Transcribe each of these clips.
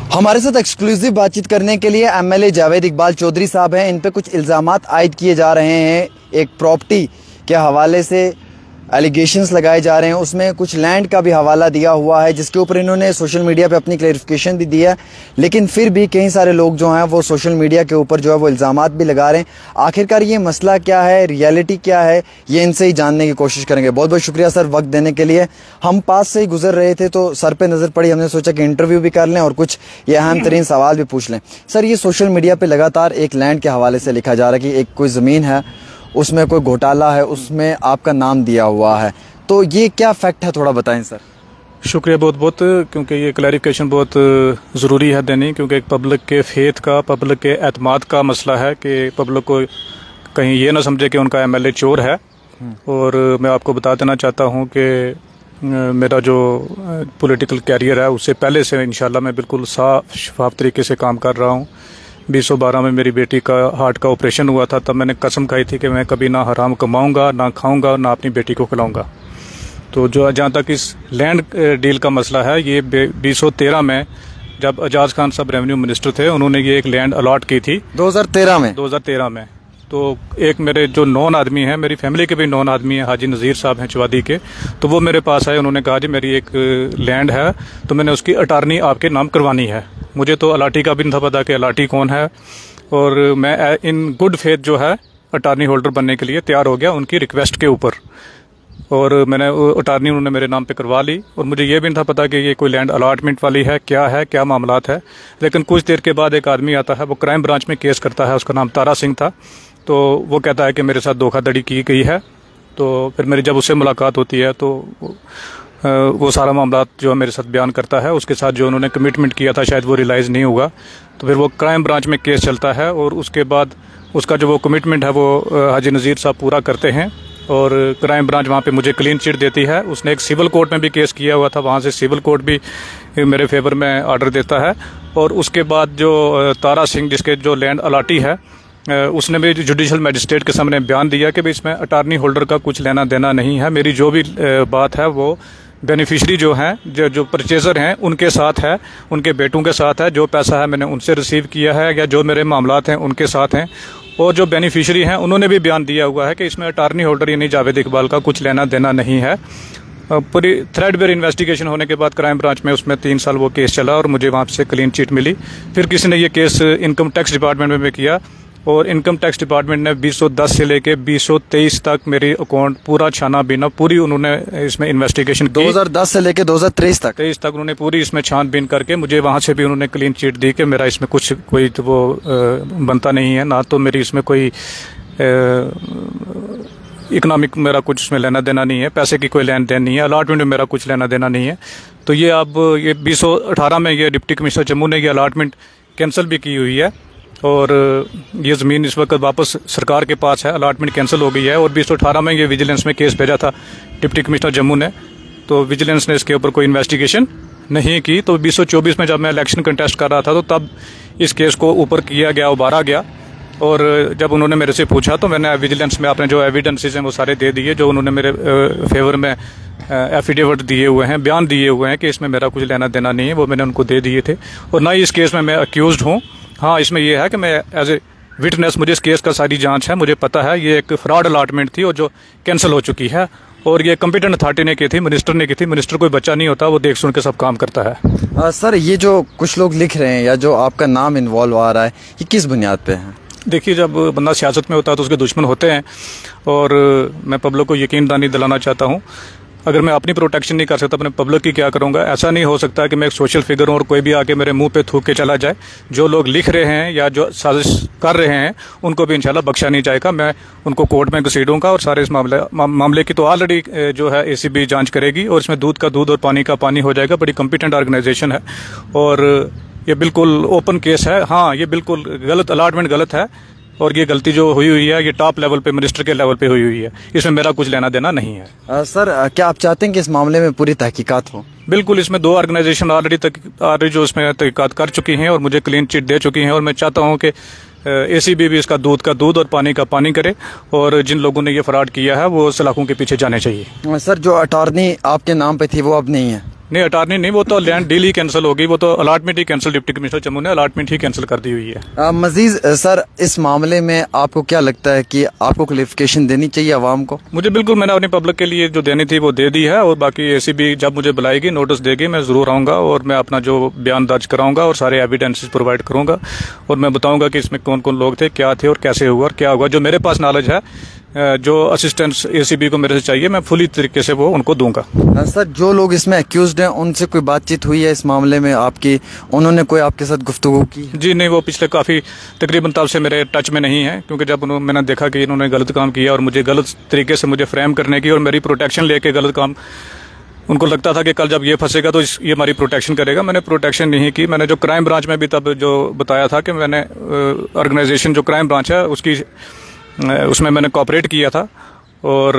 हमारे साथ एक्सक्लूसिव बातचीत करने के लिए एमएलए जावेद इकबाल चौधरी साहब हैं। इन पे कुछ इल्ज़ामात आयद किए जा रहे हैं, एक प्रॉपर्टी के हवाले से एलिगेशंस लगाए जा रहे हैं, उसमें कुछ लैंड का भी हवाला दिया हुआ है जिसके ऊपर इन्होंने सोशल मीडिया पे अपनी क्लैरिफिकेशन भी दी है। लेकिन फिर भी कई सारे लोग जो हैं वो सोशल मीडिया के ऊपर जो है वो इल्ज़ामात भी लगा रहे हैं। आखिरकार ये मसला क्या है, रियलिटी क्या है, ये इनसे ही जानने की कोशिश करेंगे। बहुत बहुत शुक्रिया सर वक्त देने के लिए। हम पास से ही गुजर रहे थे तो सर पे नज़र पड़ी, हमने सोचा कि इंटरव्यू भी कर लें और कुछ ये अहम तरीन सवाल भी पूछ लें। सर, ये सोशल मीडिया पर लगातार एक लैंड के हवाले से लिखा जा रहा है कि एक कोई ज़मीन है, उसमें कोई घोटाला है, उसमें आपका नाम दिया हुआ है, तो ये क्या फैक्ट है, थोड़ा बताएं सर। शुक्रिया बहुत बहुत, क्योंकि ये क्लैरिफिकेशन बहुत ज़रूरी है देनी, क्योंकि एक पब्लिक के फेथ का, पब्लिक के एतमाद का मसला है कि पब्लिक को कहीं ये ना समझे कि उनका एमएलए चोर है। और मैं आपको बता देना चाहता हूँ कि मेरा जो पॉलिटिकल कैरियर है उससे पहले से इंशाल्लाह मैं बिल्कुल साफ शफाफ तरीके से काम कर रहा हूँ। 2012 में मेरी बेटी का हार्ट का ऑपरेशन हुआ था, तब मैंने कसम खाई थी कि मैं कभी ना हराम कमाऊँगा, ना खाऊँगा, ना अपनी बेटी को खिलाऊँगा। तो जो जहाँ तक इस लैंड डील का मसला है, ये 2013 में जब एजाज खान साहब रेवेन्यू मिनिस्टर थे, उन्होंने ये एक लैंड अलॉट की थी 2013 में। तो एक मेरे जो नॉन आदमी हैं, मेरी फैमिली के भी नॉन आदमी हैं, हाजी नज़ीर साहब हैं चवादी के, तो वो मेरे पास आए। उन्होंने कहा जी मेरी एक लैंड है, तो मैंने उसकी अटारनी आपके नाम करवानी है। मुझे तो अलाटी का भी नहीं था पता कि अलाटी कौन है, और मैं इन गुड फेथ जो है अटारनी होल्डर बनने के लिए तैयार हो गया उनकी रिक्वेस्ट के ऊपर, और मैंने अटारनी उन्होंने मेरे नाम पे करवा ली। और मुझे ये भी नहीं था पता कि ये कोई लैंड अलॉटमेंट वाली है, क्या मामलात है। लेकिन कुछ देर के बाद एक आदमी आता है, वो क्राइम ब्रांच में केस करता है, उसका नाम तारा सिंह था। तो वो कहता है कि मेरे साथ धोखाधड़ी की गई है। तो फिर मेरी जब उससे मुलाकात होती है तो वो सारा मामला जो मेरे साथ बयान करता है, उसके साथ जो उन्होंने कमिटमेंट किया था शायद वो रियलाइज़ नहीं होगा। तो फिर वो क्राइम ब्रांच में केस चलता है, और उसके बाद उसका जो वो कमिटमेंट है वो हाजी नज़ीर साहब पूरा करते हैं, और क्राइम ब्रांच वहाँ पे मुझे क्लीन चिट देती है। उसने एक सिविल कोर्ट में भी केस किया हुआ था, वहाँ से सिविल कोर्ट भी मेरे फेवर में ऑर्डर देता है। और उसके बाद जो तारा सिंह, जिसके जो लैंड अलाटी है, उसने भी जुडिशल मैजिस्ट्रेट के सामने बयान दिया कि भाई इसमें अटारनी होल्डर का कुछ लेना देना नहीं है। मेरी जो भी बात है वो बेनिफिशरी जो हैं, जो परचेज़र हैं, उनके साथ है, उनके बेटों के साथ है। जो पैसा है मैंने उनसे रिसीव किया है, या जो मेरे मामलात हैं उनके साथ हैं। और जो बेनिफिशरी हैं उन्होंने भी बयान दिया हुआ है कि इसमें अटारनी होल्डर यानी जावेद इकबाल का कुछ लेना देना नहीं है। पूरी थ्रेडबेयर इन्वेस्टिगेशन होने के बाद क्राइम ब्रांच में उसमें 3 साल वो केस चला, और मुझे वहाँ से क्लीन चिट मिली। फिर किसी ने ये केस इनकम टैक्स डिपार्टमेंट में किया, और इनकम टैक्स डिपार्टमेंट ने 2010 से लेके 2023 तक मेरी अकाउंट पूरा छाना बीना पूरी उन्होंने इसमें इन्वेस्टिगेशन की। 2010 से लेके 2023 तक उन्होंने पूरी इसमें छानबीन करके मुझे वहाँ से भी उन्होंने क्लीन चिट दी कि मेरा इसमें कुछ कोई तो वो बनता नहीं है, ना तो मेरी इसमें कोई इकोनॉमिक मेरा कुछ इसमें लेना देना नहीं है, पैसे की कोई लेन देन नहीं है, अलॉटमेंट में मेरा कुछ लेना देना नहीं है। तो ये अब ये 2018 में ये डिप्टी कमिश्नर जम्मू ने ये अलॉटमेंट कैंसिल भी की हुई है, और ये ज़मीन इस वक्त वापस सरकार के पास है, अलॉटमेंट कैंसिल हो गई है। और 2018 में ये विजिलेंस में केस भेजा था डिप्टी कमिश्नर जम्मू ने, तो विजिलेंस ने इसके ऊपर कोई इन्वेस्टिगेशन नहीं की। तो 2024 में जब मैं इलेक्शन कंटेस्ट कर रहा था तो तब इस केस को ऊपर किया गया, उबारा गया। और जब उन्होंने मेरे से पूछा तो मैंने विजिलेंस में अपने जो एविडेंसेस हैं वो सारे दे दिए, जो उन्होंने मेरे फेवर में एफिडेविट दिए हुए हैं, बयान दिए हुए हैं कि इसमें मेरा कुछ लेना देना नहीं है, वो मैंने उनको दे दिए थे। और ना ही इस केस में मैं अक्यूज्ड हूँ। हाँ, इसमें यह है कि मैं एज ए विटनेस, मुझे इस केस का सारी जांच है, मुझे पता है ये एक फ्रॉड अलॉटमेंट थी और जो कैंसिल हो चुकी है, और ये कॉम्पिटेंट अथॉरिटी ने की थी, मिनिस्टर ने की थी। मिनिस्टर कोई बच्चा नहीं होता, वो देख सुन के सब काम करता है। सर, ये जो कुछ लोग लिख रहे हैं या जो आपका नाम इन्वॉल्व आ रहा है, ये किस बुनियाद पे है? देखिए, जब बंदा सियासत में होता है तो उसके दुश्मन होते हैं, और मैं पब्लिक को यकीनदानी दिलाना चाहता हूँ। अगर मैं अपनी प्रोटेक्शन नहीं कर सकता, अपने पब्लिक की क्या करूंगा? ऐसा नहीं हो सकता कि मैं एक सोशल फिगर हूं और कोई भी आके मेरे मुंह पे थूक के चला जाए। जो लोग लिख रहे हैं या जो साजिश कर रहे हैं उनको भी इंशाल्लाह बख्शा नहीं जाएगा। मैं उनको कोर्ट में घसीटूंगा, और सारे इस मामले की तो ऑलरेडी जो है ACB जांच करेगी, और इसमें दूध का दूध और पानी का पानी हो जाएगा। बड़ी कॉम्पिटेंट ऑर्गेनाइजेशन है, और ये बिल्कुल ओपन केस है। हाँ, ये बिल्कुल गलत अलॉटमेंट गलत है, और ये गलती जो हुई हुई है ये टॉप लेवल पे, मिनिस्टर के लेवल पे हुई हुई है। इसमें मेरा कुछ लेना देना नहीं है। सर, क्या आप चाहते हैं कि इस मामले में पूरी तहकीकात हो? बिल्कुल, इसमें 2 ऑर्गेनाइजेशन ऑलरेडी जो इसमें तहकीकात कर चुकी हैं और मुझे क्लीन चिट दे चुकी हैं, और मैं चाहता हूँ कि ACB भी इसका दूध का दूध और पानी का पानी करे, और जिन लोगों ने ये फ्रॉड किया है वो सलाखों के पीछे जाने चाहिए। सर, जो अटॉर्नी आपके नाम पे थी वो अब नहीं है? नहीं, अटॉर्नी नहीं, वो तो लैंड डील ही कैंसिल होगी, वो तो अलॉटमेंट ही कैंसिल, डिप्टी कमिश्नर चमू ने अलॉटमेंट ही कैंसिल कर दी हुई है। मजीद सर, इस मामले में आपको क्या लगता है कि आपको क्लेरिफिकेशन देनी चाहिए आवाम को? मुझे बिल्कुल, मैंने अपनी पब्लिक के लिए जो देनी थी वो दे दी है, और बाकी एसीबी जब मुझे बुलाएगी, नोटिस देगी, मैं जरूर आऊँगा और मैं अपना जो बयान दर्ज कराऊंगा और सारे एविडेंसेस प्रोवाइड करूंगा, और मैं बताऊंगा कि इसमें कौन कौन लोग थे, क्या थे और कैसे हुआ और क्या हुआ। जो मेरे पास नॉलेज है, जो असिस्टेंस एसीबी को मेरे से चाहिए, मैं फुली तरीके से वो उनको दूंगा। सर, जो लोग इसमें एक्यूज्ड हैं उनसे कोई बातचीत हुई है इस मामले में आपकी? उन्होंने कोई आपके साथ गुफ्तगू की? जी नहीं, वो पिछले काफ़ी तकरीबन तब से मेरे टच में नहीं है, क्योंकि जब मैंने देखा कि इन्होंने गलत काम किया और मुझे गलत तरीके से मुझे फ्रेम करने की और मेरी प्रोटेक्शन लेके गलत काम, उनको लगता था कि कल जब ये फंसेगा तो ये हमारी प्रोटेक्शन करेगा। मैंने प्रोटेक्शन नहीं की। मैंने जो क्राइम ब्रांच में भी तब जो बताया था कि मैंने ऑर्गेनाइजेशन जो क्राइम ब्रांच है उसमें मैंने कोऑपरेट किया था, और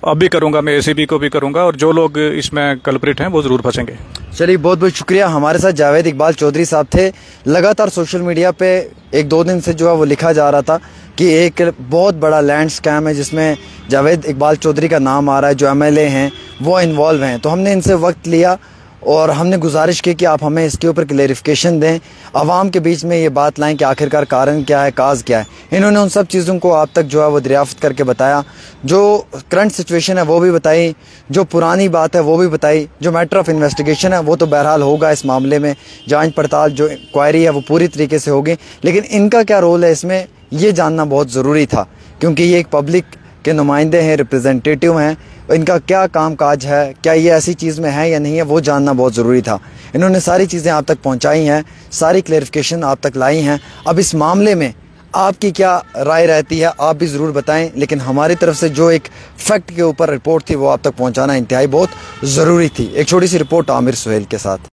अब भी करूंगा, मैं एसीबी को भी करूंगा, और जो लोग इसमें कल्प्रिट हैं वो जरूर फंसेंगे। चलिए, बहुत बहुत शुक्रिया। हमारे साथ जावेद इकबाल चौधरी साहब थे। लगातार सोशल मीडिया पे एक दो दिन से जो है वो लिखा जा रहा था कि एक बहुत बड़ा लैंड स्कैम है जिसमें जावेद इकबाल चौधरी का नाम आ रहा है, जो एमएलए हैं वो इन्वॉल्व हैं। तो हमने इनसे वक्त लिया और हमने गुजारिश की कि आप हमें इसके ऊपर क्लेरिफिकेशन दें, आवाम के बीच में ये बात लाएं कि आखिरकार कारण क्या है, काज क्या है। इन्होंने उन सब चीज़ों को आप तक जो है वो दरियाफ्त करके बताया, जो करंट सिचुएशन है वो भी बताई, जो पुरानी बात है वो भी बताई, जो मैटर ऑफ इन्वेस्टिगेशन है वो तो बहरहाल होगा इस मामले में, जांच पड़ताल जो इंक्वायरी है वो पूरी तरीके से होगी, लेकिन इनका क्या रोल है इसमें ये जानना बहुत ज़रूरी था, क्योंकि ये एक पब्लिक के नुमाइंदे हैं, रिप्रेजेंटेटिव हैं। इनका क्या काम काज है, क्या ये ऐसी चीज़ में है या नहीं है, वो जानना बहुत ज़रूरी था। इन्होंने सारी चीज़ें आप तक पहुंचाई हैं, सारी क्लेरिफिकेशन आप तक लाई हैं। अब इस मामले में आपकी क्या राय रहती है आप भी ज़रूर बताएं, लेकिन हमारी तरफ से जो एक फैक्ट के ऊपर रिपोर्ट थी वो आप तक पहुंचाना इंतहाई बहुत ज़रूरी थी। एक छोटी सी रिपोर्ट आमिर सुहेल के साथ।